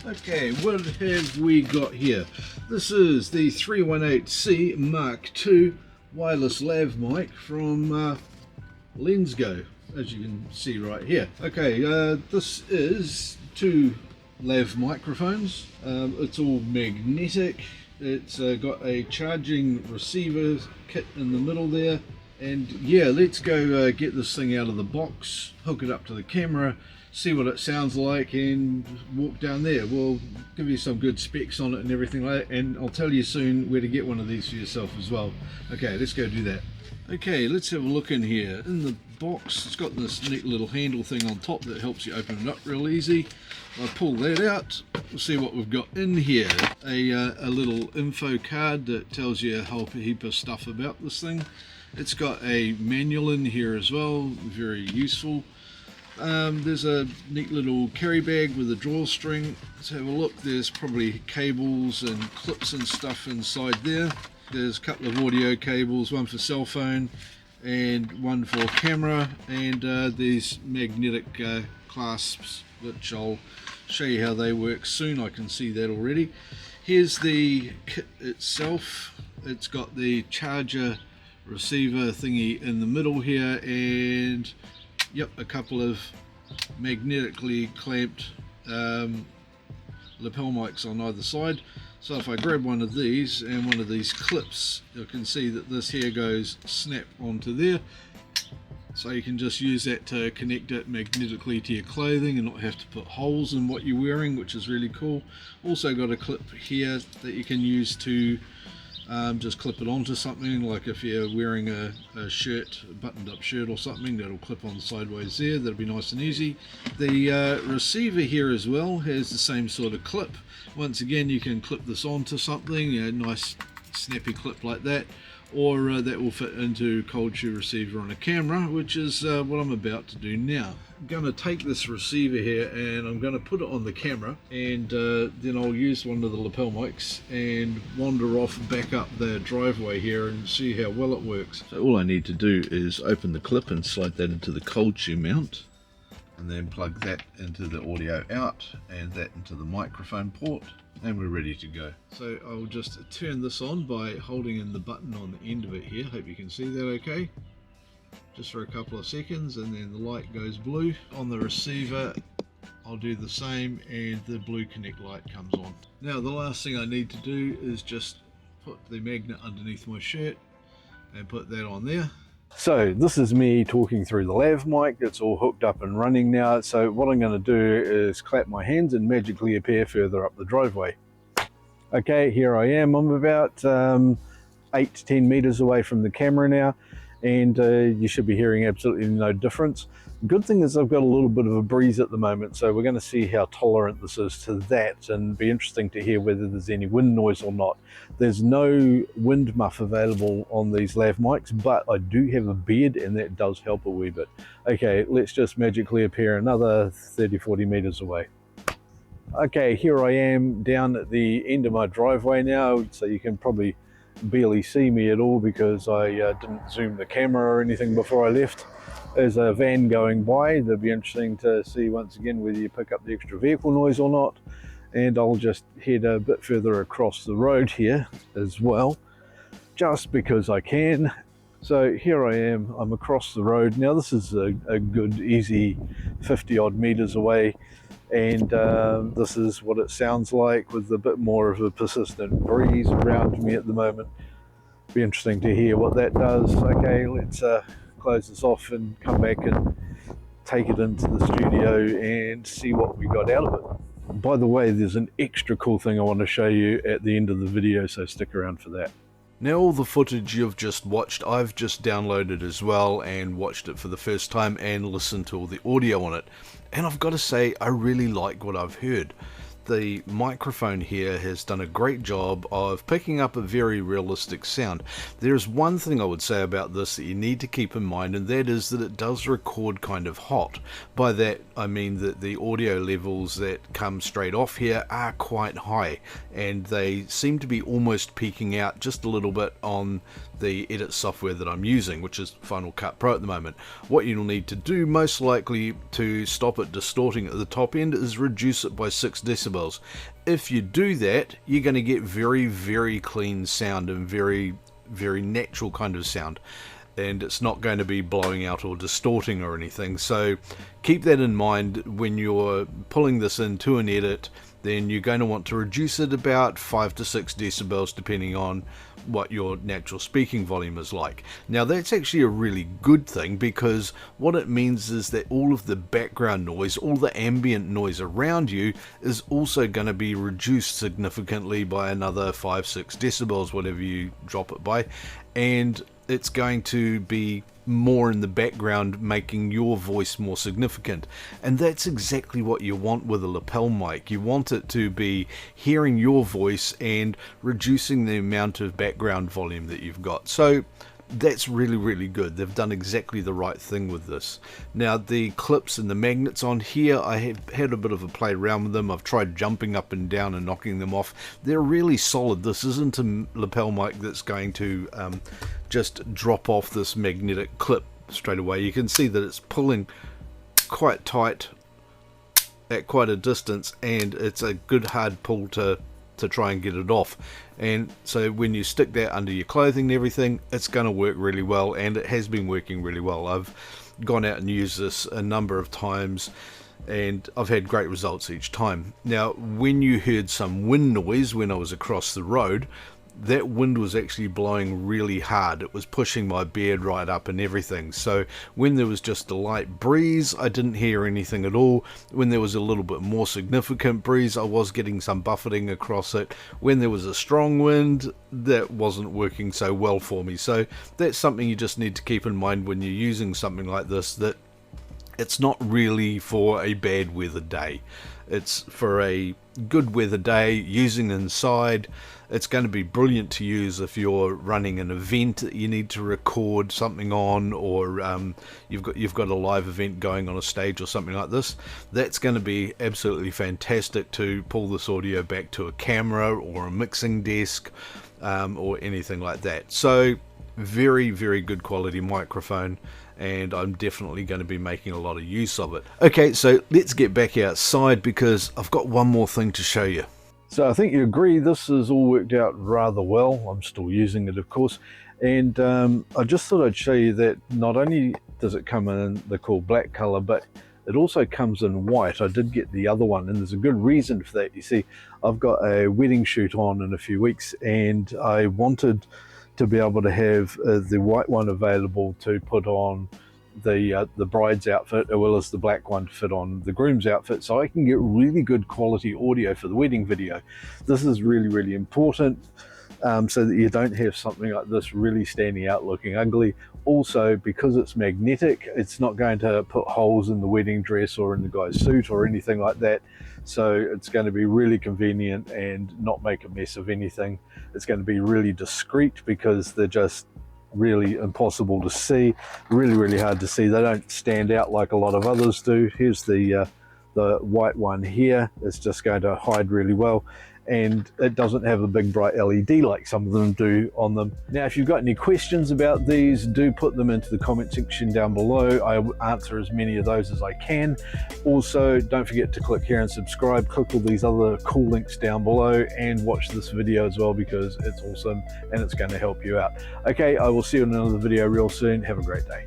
Okay, what have we got here? This is the 318C Mark II wireless lav mic from Lensgo, as you can see right here. Okay, this is two lav microphones. It's all magnetic. It's got a charging receiver kit in the middle there. And yeah, let's go get this thing out of the box, hook it up to the camera, see what it sounds like, and walk down there. We'll give you some good specs on it and everything like that, and I'll tell you soon where to get one of these for yourself as well. Okay, let's go do that. Okay, let's have a look in here. In the box, it's got this neat little handle thing on top that helps you open it up real easy. I'll pull that out. We'll see what we've got in here. A little info card that tells you a whole heap of stuff about this thing. It's got a manual in here as well, very useful. There's a neat little carry bag with a drawstring. Let's have a look. There's probably cables and clips and stuff inside there. There's a couple of audio cables, one for cell phone and one for camera, and these magnetic clasps, which I'll show you how they work soon. I can see that already. Here's the kit itself. It's got the charger receiver thingy in the middle here, and yep, a couple of magnetically clamped lapel mics on either side. So if I grab one of these and one of these clips, you can see that this here goes snap onto there, so you can just use that to connect it magnetically to your clothing and not have to put holes in what you're wearing, which is really cool. Also got a clip here that you can use to just clip it onto something, like if you're wearing a shirt, a buttoned up shirt or something, that'll clip on sideways there. That'll be nice and easy. The receiver here as well has the same sort of clip. Once again, you can clip this onto something, a nice snappy clip like that, or that will fit into cold shoe receiver on a camera, which is what I'm about to do now. I'm going to take this receiver here and I'm going to put it on the camera, and then I'll use one of the lapel mics and wander off back up the driveway here and see how well it works. So all I need to do is open the clip and slide that into the cold shoe mount, and then plug that into the audio out and that into the microphone port, and we're ready to go. So I'll just turn this on by holding in the button on the end of it here. Hope you can see that okay. Just for a couple of seconds, and then the light goes blue. On the receiver I'll do the same, and the blue connect light comes on. Now the last thing I need to do is just put the magnet underneath my shirt and put that on there. So this is me talking through the lav mic. It's all hooked up and running now. So what I'm going to do is clap my hands and magically appear further up the driveway. Okay, here I am. I'm about 8 to 10 meters away from the camera now, and you should be hearing absolutely no difference. Good thing is I've got a little bit of a breeze at the moment, so we're going to see how tolerant this is to that, and be interesting to hear whether there's any wind noise or not. There's no wind muff available on these lav mics, but I do have a beard and that does help a wee bit. Okay, let's just magically appear another 30-40 meters away. Okay, here I am down at the end of my driveway now, so you can probably barely see me at all because I didn't zoom the camera or anything before I left. There's a van going by. That'll be interesting to see once again whether you pick up the extra vehicle noise or not. And I'll just head a bit further across the road here as well, just because I can. So here I am, I'm across the road. Now this is a good easy 50 odd meters away, and this is what it sounds like with a bit more of a persistent breeze around me at the moment. Be interesting to hear what that does. Okay, let's close this off and come back and take it into the studio and see what we got out of it. By the way, there's an extra cool thing I want to show you at the end of the video, so stick around for that. Now all the footage you've just watched, I've just downloaded as well and watched it for the first time and listened to all the audio on it. And I've got to say, I really like what I've heard. The microphone here has done a great job of picking up a very realistic sound. There's one thing I would say about this that you need to keep in mind, and that is that it does record kind of hot. By that I mean that the audio levels that come straight off here are quite high, and they seem to be almost peaking out just a little bit on the edit software that I'm using, which is Final Cut Pro at the moment. What you'll need to do most likely to stop it distorting at the top end is reduce it by 6 decibels decibels. If you do that, you're going to get very, very clean sound and very, very natural kind of sound, and it's not going to be blowing out or distorting or anything. So keep that in mind when you're pulling this into an edit. Then you're going to want to reduce it about 5 to 6 decibels depending on what your natural speaking volume is like. Now that's actually a really good thing, because what it means is that all of the background noise, all the ambient noise around you is also going to be reduced significantly by another 5-6 decibels, whatever you drop it by, and it's going to be more in the background, making your voice more significant. And that's exactly what you want with a lapel mic. You want it to be hearing your voice and reducing the amount of background volume that you've got. So that's really, really good. They've done exactly the right thing with this. Now the clips and the magnets on here, I have had a bit of a play around with them. I've tried jumping up and down and knocking them off. They're really solid. This isn't a lapel mic that's going to just drop off this magnetic clip straight away. You can see that it's pulling quite tight at quite a distance, and it's a good hard pull to try and get it off. And so when you stick that under your clothing and everything, it's going to work really well, and it has been working really well. I've gone out and used this a number of times, and I've had great results each time. Now when you heard some wind noise when I was across the road, that wind was actually blowing really hard. It was pushing my beard right up and everything. So when there was just a light breeze, I didn't hear anything at all. When there was a little bit more significant breeze, I was getting some buffeting across it. When there was a strong wind, that wasn't working so well for me. So that's something you just need to keep in mind when you're using something like this, that it's not really for a bad weather day. It's for a good weather day, using inside. It's going to be brilliant to use if you're running an event that you need to record something on, or you've got a live event going on a stage or something like this. That's going to be absolutely fantastic to pull this audio back to a camera or a mixing desk, or anything like that. So very, very good quality microphone, and I'm definitely going to be making a lot of use of it. Okay, so let's get back outside, because I've got one more thing to show you. So I think you agree this has all worked out rather well. I'm still using it, of course, and I just thought I'd show you that not only does it come in the cool black color, but it also comes in white. I did get the other one, and there's a good reason for that. You see, I've got a wedding shoot on in a few weeks, and I wanted to be able to have the white one available to put on the bride's outfit, as well as the black one to fit on the groom's outfit, so I can get really good quality audio for the wedding video. This is really, really important, so that you don't have something like this really standing out looking ugly. Also, because it's magnetic, it's not going to put holes in the wedding dress or in the guy's suit or anything like that, so it's going to be really convenient and not make a mess of anything. It's going to be really discreet, because they're just really impossible to see, really, really hard to see. They don't stand out like a lot of others do. Here's the white one here. It's just going to hide really well, and it doesn't have a big bright LED like some of them do on them. Now, if you've got any questions about these, do put them into the comment section down below. I answer as many of those as I can. Also, don't forget to click here and subscribe. Click all these other cool links down below, and watch this video as well, because it's awesome and it's going to help you out. Okay, I will see you in another video real soon. Have a great day.